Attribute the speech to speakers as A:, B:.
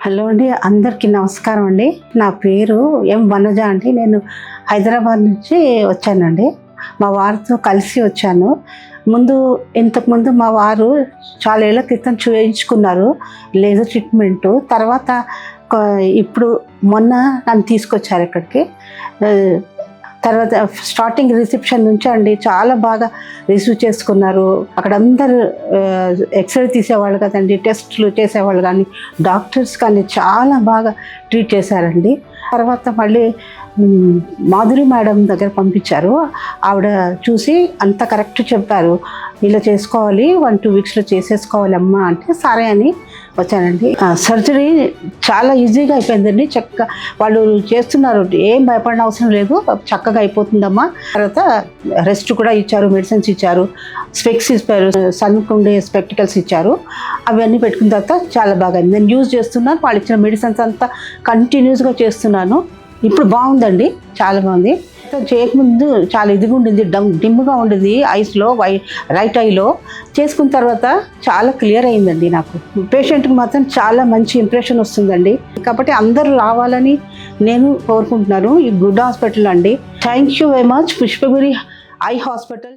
A: Hello అండి, అందరికీ నమస్కారం అండి. నా పేరు ఎం వనజ అండి. నేను హైదరాబాద్ నుంచి వచ్చానండి. మా వారితో కలిసి వచ్చాను. ఇంతకుముందు మా వారు చాలా ఏళ్ళ క్రితం చేయించుకున్నారు లేజర్ ట్రీట్మెంటు. తర్వాత ఇప్పుడు మొన్న నన్ను తీసుకొచ్చారు ఇక్కడికి. తర్వాత స్టార్టింగ్ రిసెప్షన్ నుంచి అండి చాలా బాగా రిసీవ్ చేసుకున్నారు. అక్కడ అందరు ఎక్స్రే తీసేవాళ్ళు కదండి, టెస్టులు చేసేవాళ్ళు కానీ డాక్టర్స్ కానీ చాలా బాగా ట్రీట్ చేశారండి. తర్వాత మళ్ళీ మాధురి మేడం దగ్గర పంపించారు. ఆవిడ చూసి అంత కరెక్ట్ చెప్పారు, ఇలా చేసుకోవాలి, 1-2 వీక్స్లో చేసేసుకోవాలి అమ్మా అంటే సరే అని వచ్చానండి. సర్జరీ చాలా ఈజీగా అయిపోయిందండి. చక్కగా వాళ్ళు చేస్తున్నారు, ఏం భయపడిన అవసరం లేదు, చక్కగా అయిపోతుందమ్మా. తర్వాత రెస్ట్ కూడా ఇచ్చారు, మెడిసిన్స్ ఇచ్చారు, స్పెక్స్ ఇచ్చారు, సన్కు ఉండే స్పెక్టికల్స్ ఇచ్చారు. అవన్నీ పెట్టుకున్న తర్వాత చాలా బాగా అయింది. నేను యూజ్ చేస్తున్నాను, వాళ్ళు ఇచ్చిన మెడిసిన్స్ అంతా కంటిన్యూస్గా చేస్తున్నాను. ఇప్పుడు బాగుందండి, చాలా బాగుంది. చేయకముందు చాలా ఇదిగా ఉండింది, డిమ్గా ఉండింది ఐస్లో, రైట్ ఐలో. చేసుకున్న తర్వాత చాలా క్లియర్ అయిందండి. నాకు పేషెంట్కి మాత్రం చాలా మంచి ఇంప్రెషన్ వస్తుందండి. కాబట్టి అందరూ రావాలని నేను కోరుకుంటున్నాను. ఈ గుడ్ హాస్పిటల్ అండి. Thank you very much, Pushpagiri eye hospital.